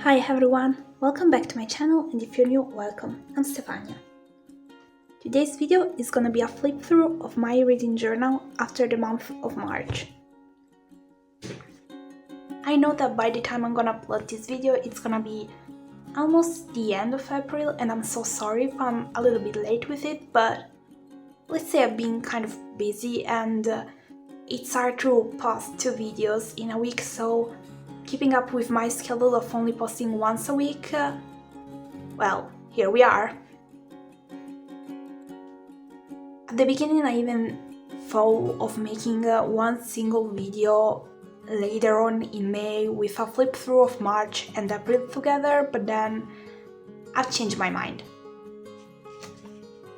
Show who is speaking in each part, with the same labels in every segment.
Speaker 1: Hi everyone, welcome back to my channel, and if you're new, welcome. I'm Stefania. Today's video is gonna be a flip through of my reading journal after the month of March. I know that by the time I'm gonna upload this video, it's gonna be almost the end of April, and I'm so sorry if I'm a little bit late with it, but let's say I've been kind of busy and it's hard to post 2 videos in a week, so keeping up with my schedule of only posting once a week, well, here we are. At the beginning I even thought of making one single video later on in May with a flip through of March and April together, but then I've changed my mind.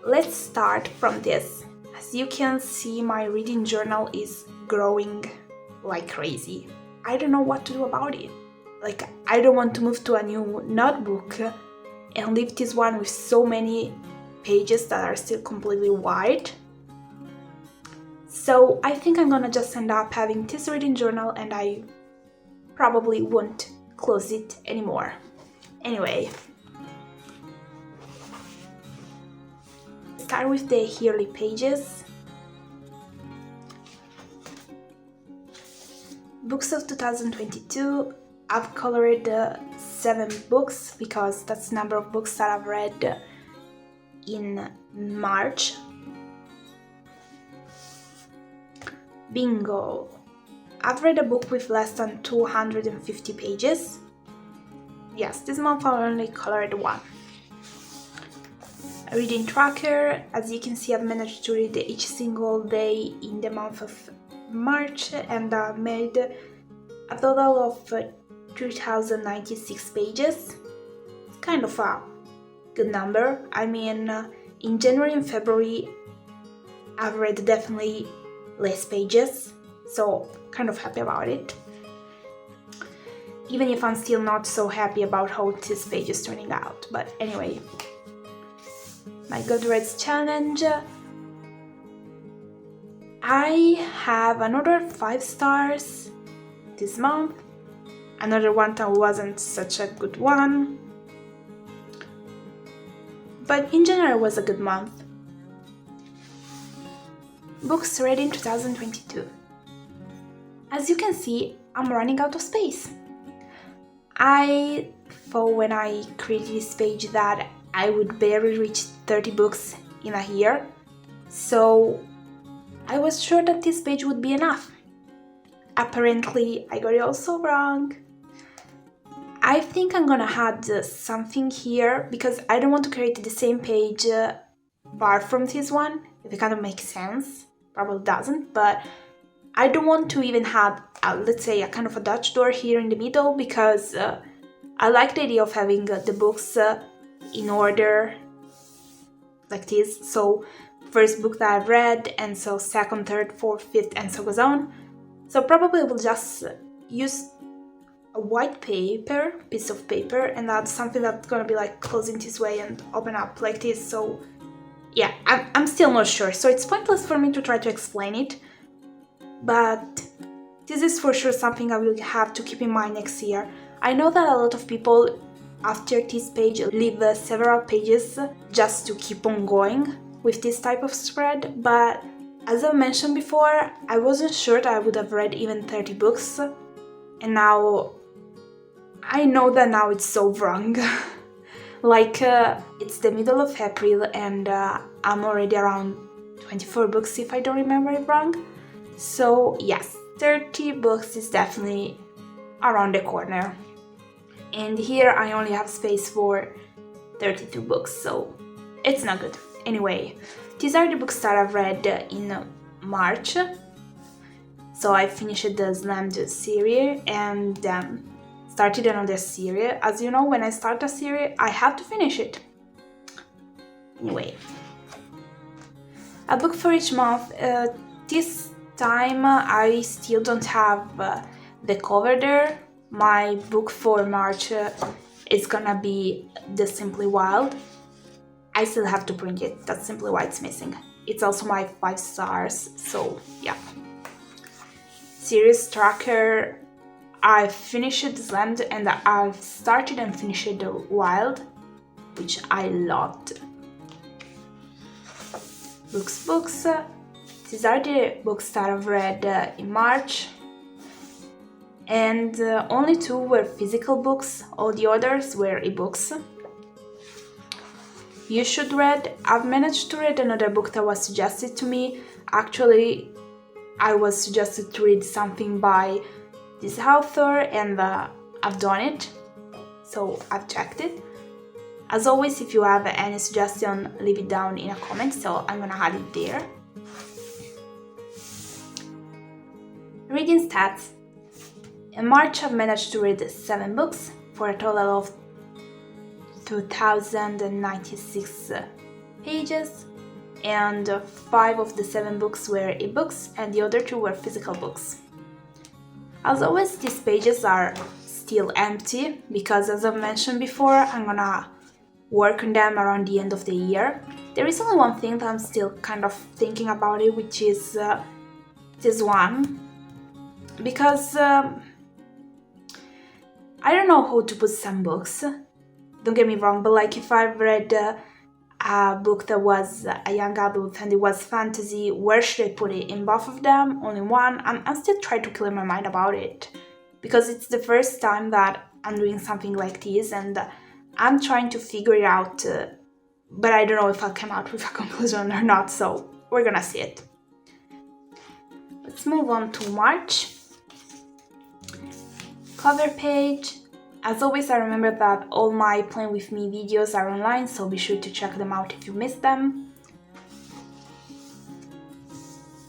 Speaker 1: Let's start from this. As you can see, my reading journal is growing like crazy. I don't know what to do about it. Like, I don't want to move to a new notebook and leave this one with so many pages that are still completely white. So I think I'm gonna just end up having this reading journal and I probably won't close it anymore. Anyway, start with the yearly pages. Books of 2022, I've colored 7 books because that's the number of books that I've read in March. Bingo! I've read a book with less than 250 pages. Yes, this month I only colored 1. A reading tracker, as you can see, I've managed to read each single day in the month of March, and I made a total of 3096 pages. It's kind of a good number. I mean, in January and February I've read definitely less pages, so kind of happy about it. Even if I'm still not so happy about how this page is turning out, but anyway. My Goodreads challenge. I have another 5 stars this month, another one that wasn't such a good one, but in general it was a good month. Books read in 2022. As you can see, I'm running out of space. I thought when I created this page that I would barely reach 30 books in a year, so I was sure that this page would be enough. Apparently, I got it also wrong. I think I'm gonna add something here because I don't want to create the same page far from this one, if it kind of makes sense. Probably doesn't, but I don't want to even have, let's say, a kind of a Dutch door here in the middle because I like the idea of having the books in order like this. So first book that I've read, and so second, third, fourth, fifth, and so goes on. So probably we'll just use a white piece of paper, and add something that's gonna be like closing this way and open up like this. So yeah, I'm still not sure, so it's pointless for me to try to explain it, but this is for sure something I will have to keep in mind next year. I know that a lot of people after this page leave several pages just to keep on going with this type of spread, but as I mentioned before, I wasn't sure that I would have read even 30 books, and now I know that now it's so wrong. Like, it's the middle of April and I'm already around 24 books if I don't remember it wrong. So yes, 30 books is definitely around the corner. And here I only have space for 32 books, so it's not good. Anyway, these are the books that I've read in March. So I finished the Slammed series and started another series. As you know, when I start a series, I have to finish it. Anyway, a book for each month. This time I still don't have the cover there. My book for March is gonna be The Simply Wild. I still have to print it, that's simply why it's missing. It's also my 5 stars, so yeah. Series tracker, I finished Slammed and I've started and finished Wild, which I loved. Books. These are the books that I've read in March, and only 2 were physical books, all the others were ebooks. You should read. I've managed to read another book that was suggested to me. Actually, I was suggested to read something by this author and I've done it, so I've checked it. As always, if you have any suggestion, leave it down in a comment, so I'm gonna add it there. Reading stats. In March, I've managed to read 7 books for a total of 2,096 pages, and 5 of the 7 books were ebooks and the other 2 were physical books. As always, these pages are still empty because, as I've mentioned before, I'm gonna work on them around the end of the year. There is only one thing that I'm still kind of thinking about it, which is this one, because I don't know how to put some books. Don't get me wrong, but like if I've read a book that was a young adult and it was fantasy, where should I put it? In both of them? Only one? I'm still trying to clear my mind about it, because it's the first time that I'm doing something like this and I'm trying to figure it out, but I don't know if I'll come out with a conclusion or not, so we're gonna see it. Let's move on to March. Cover page. As always, I remember that all my Playing With Me videos are online, so be sure to check them out if you missed them.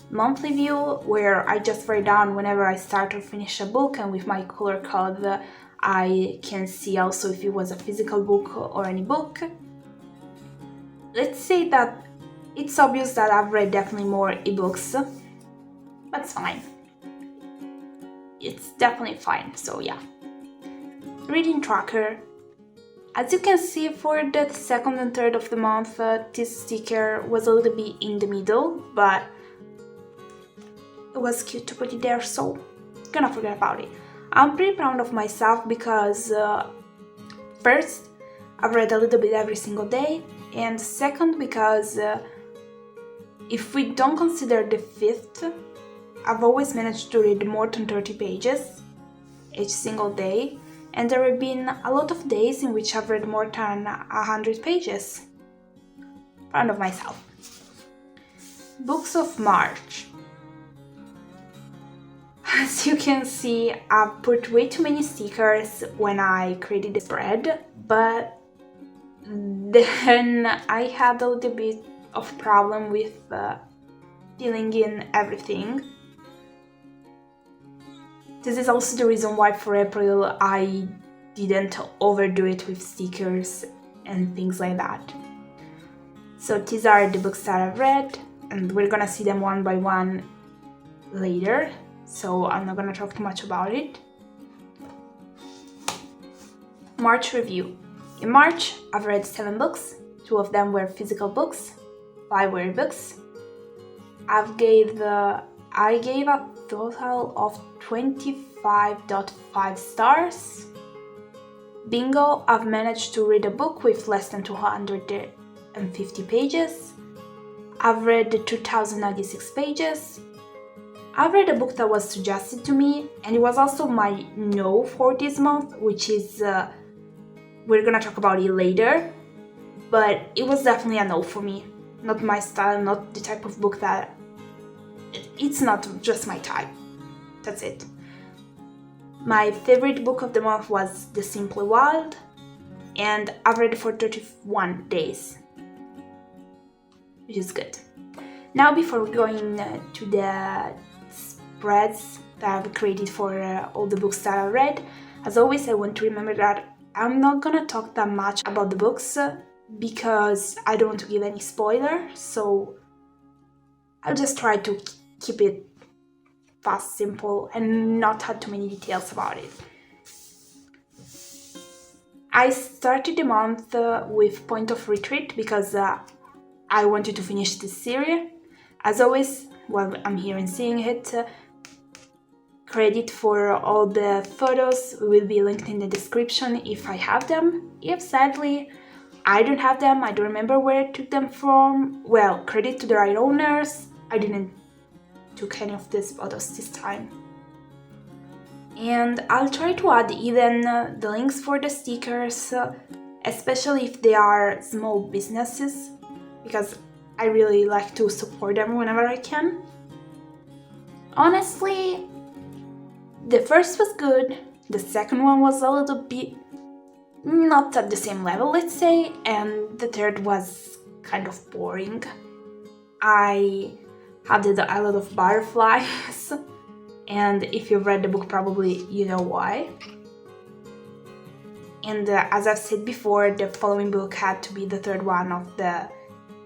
Speaker 1: Monthly view, where I just write down whenever I start or finish a book, and with my color code I can see also if it was a physical book or any book. Let's say that it's obvious that I've read definitely more ebooks. That's fine. It's definitely fine, so yeah. Reading tracker. As you can see, for the 2nd and 3rd of the month, this sticker was a little bit in the middle, but it was cute to put it there, so gonna forget about it. I'm pretty proud of myself because first, I've read a little bit every single day, and second, because if we don't consider the 5th, I've always managed to read more than 30 pages each single day, and there have been a lot of days in which I've read more than 100 pages. Proud of myself. Books of March. As you can see, I've put way too many stickers when I created the spread, but then I had a little bit of problem with filling in everything. This is also the reason why for April I didn't overdo it with stickers and things like that. So these are the books that I've read, and we're gonna see them one by one later, so I'm not gonna talk too much about it. March review. In March, I've read 7 books. 2 of them were physical books, 5 were books. I gave a total of 25.5 stars. Bingo, I've managed to read a book with less than 250 pages. I've read 2,096 pages. I've read a book that was suggested to me, and it was also my no for this month, which is, we're gonna talk about it later, but it was definitely a no for me. Not my style, not the type of book that... It's not just my type. That's it. My favorite book of the month was The Simply Wild, and I've read it for 31 days, which is good. Now, before going to the spreads that I've created for all the books that I read, as always, I want to remember that I'm not gonna talk that much about the books because I don't want to give any spoiler, so I'll just try to keep it fast, simple, and not add too many details about it. I started the month with Point of Retreat because I wanted to finish this series. As always, while I'm here and seeing it, Credit for all the photos will be linked in the description if I have them. If sadly I don't have them, I don't remember where I took them from, well, credit to the right owners. I didn't took any of these photos this time. And I'll try to add even the links for the stickers, especially if they are small businesses, because I really like to support them whenever I can. Honestly, the first was good, the second one was a little bit not at the same level, let's say, and the third was kind of boring. I added a lot of butterflies, and if you've read the book, probably you know why. And as I've said before, the following book had to be the third one of the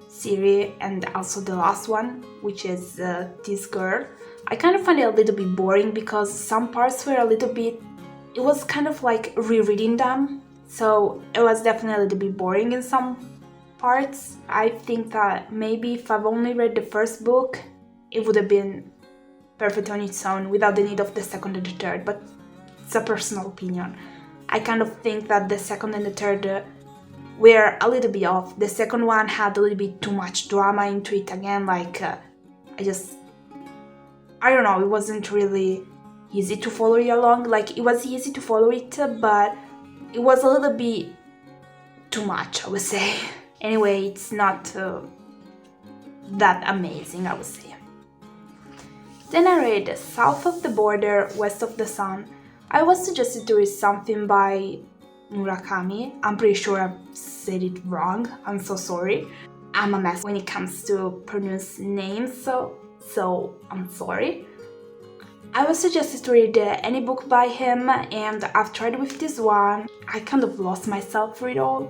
Speaker 1: series and also the last one, which is This Girl. I kind of find it a little bit boring because some parts were a little bit, it was kind of like rereading them, so it was definitely a little bit boring in some parts. I think that maybe if I've only read the first book, it would have been perfect on its own without the need of the second and the third, but it's a personal opinion. I kind of think that the second and the third were a little bit off. The second one had a little bit too much drama into it again, like I don't know, it wasn't really easy to follow it along. Like, it was easy to follow it, but it was a little bit too much, I would say. Anyway, it's not that amazing, I would say. Then I read South of the Border, West of the Sun. I was suggested to read something by Murakami. I'm pretty sure I've said it wrong, I'm so sorry. I'm a mess when it comes to pronounce names, so I'm sorry. I was suggested to read any book by him, and I've tried with this one. I kind of lost myself for it all.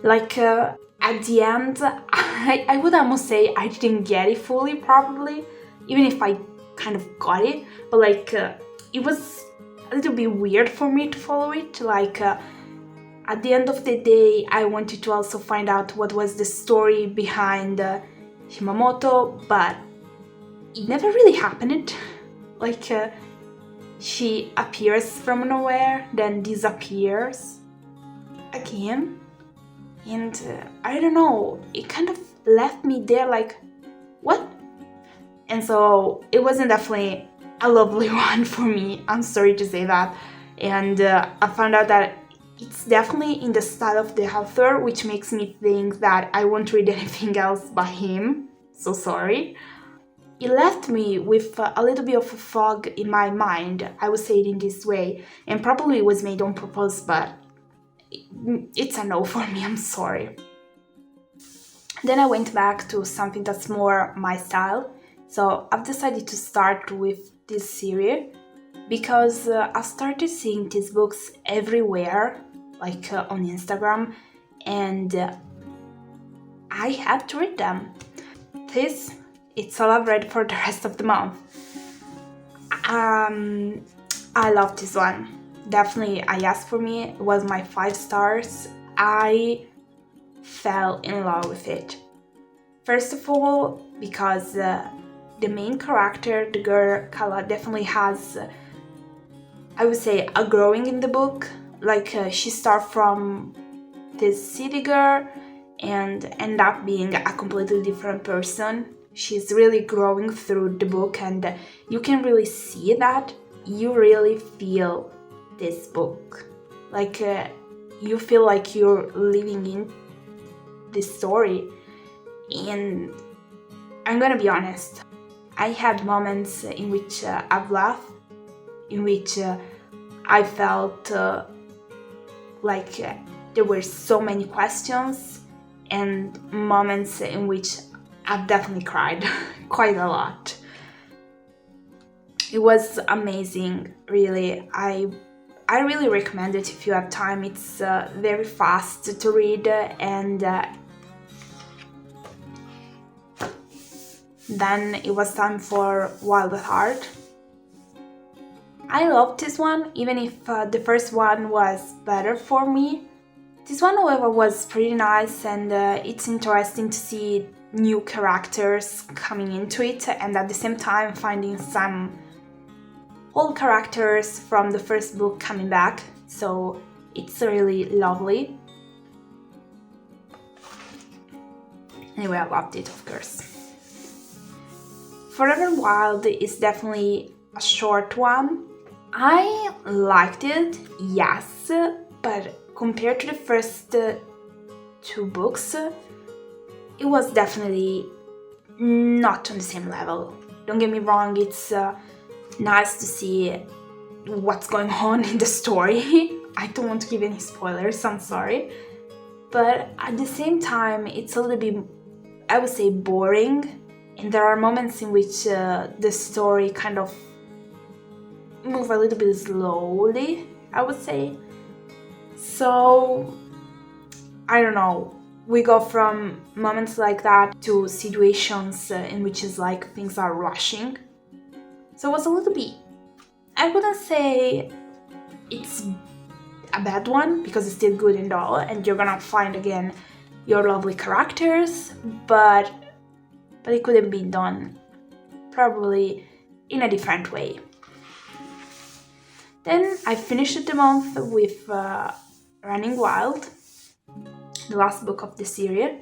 Speaker 1: Like, at the end, I would almost say I didn't get it fully, probably, even if I kind of got it, but like, it was a little bit weird for me to follow it. Like, at the end of the day, I wanted to also find out what was the story behind Himamoto, but it never really happened. Like, she appears from nowhere, then disappears again, and I don't know, it kind of left me there like, what? And so it wasn't definitely a lovely one for me, I'm sorry to say that. And I found out that it's definitely in the style of the author, which makes me think that I won't read anything else by him, so sorry. It left me with a little bit of a fog in my mind, I would say it in this way, and probably was made on purpose, but it's a no for me, I'm sorry. Then I went back to something that's more my style, so I've decided to start with this series because I started seeing these books everywhere, like on Instagram, and I had to read them. It's all I've read for the rest of the month. I love this one. Definitely a yes for me. It was my 5 stars. I fell in love with it. First of all, because the main character, the girl Kala, definitely has, I would say, a growing in the book. Like, she starts from this city girl and end up being a completely different person. She's really growing through the book, and you can really see that. You really feel this book. Like, you feel like you're living in this story. And I'm gonna be honest, I had moments in which I've laughed, in which I felt like there were so many questions, and moments in which I've definitely cried quite a lot. It was amazing, really. I really recommend it if you have time. It's very fast to read, and then it was time for Wild at Heart. I loved this one, even if the first one was better for me. This one, however, was pretty nice, and it's interesting to see new characters coming into it, and at the same time finding some all characters from the first book coming back, so it's really lovely. Anyway, I loved it, of course. Forever Wild is definitely a short one. I liked it, yes, but compared to the first two books, it was definitely not on the same level. Don't get me wrong, it's nice to see what's going on in the story. I don't want to give any spoilers, I'm sorry. But at the same time, it's a little bit, I would say, boring. And there are moments in which the story kind of move a little bit slowly, I would say. So, I don't know. We go from moments like that to situations in which it's like things are rushing. So it was a little bit, I wouldn't say it's a bad one, because it's still good and all, and you're gonna find again your lovely characters, but it could have been done probably in a different way. Then I finished the month with Running Wild, the last book of the series.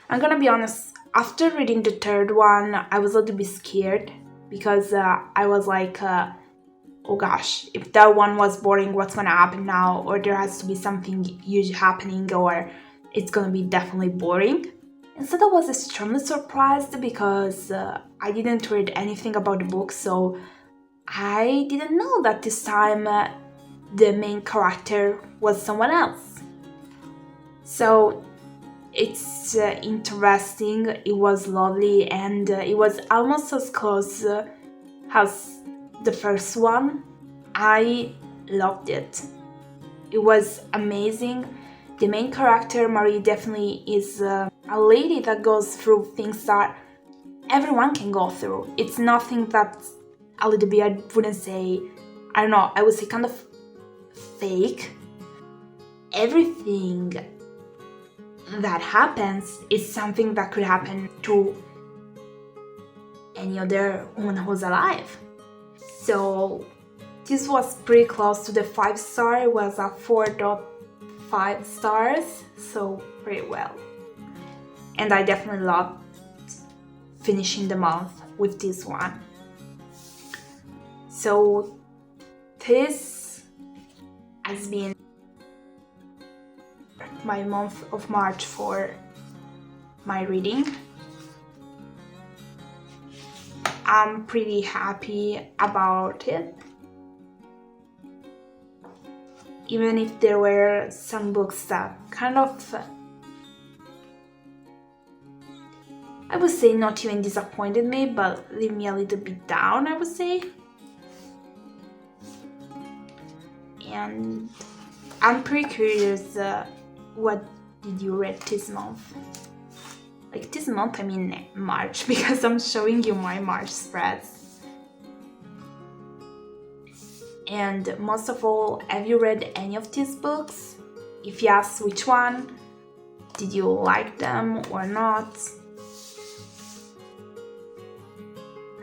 Speaker 1: I'm gonna be honest, after reading the third one, I was a little bit scared, because I was like, oh gosh, if that one was boring, what's gonna happen now? Or there has to be something huge happening, or it's gonna be definitely boring. Instead, I was extremely surprised, because I didn't read anything about the book, so I didn't know that this time the main character was someone else. So it's interesting, it was lovely, and it was almost as close as the first one. I loved it. It was amazing. The main character, Marie, definitely is a lady that goes through things that everyone can go through. It's nothing that's a little bit, I wouldn't say, I don't know, I would say kind of fake. Everything that happens is something that could happen to any other woman who's alive. So this was pretty close to the 5-star. It was a 4.5 stars, so pretty well. And I definitely loved finishing the month with this one. So this has been my month of March for my reading. I'm pretty happy about it. Even if there were some books that kind of, I would say, not even disappointed me, but leave me a little bit down, I would say. And I'm pretty curious, what did you read this month? Like this month, I mean March, because I'm showing you my March spreads. And most of all, have you read any of these books? If yes, which one? Did you like them or not?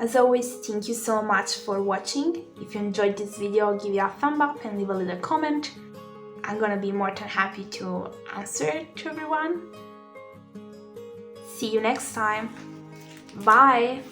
Speaker 1: As always, thank you so much for watching. If you enjoyed this video, give it a thumb up and leave a little comment. I'm gonna be more than happy to answer it to everyone. See you next time. Bye!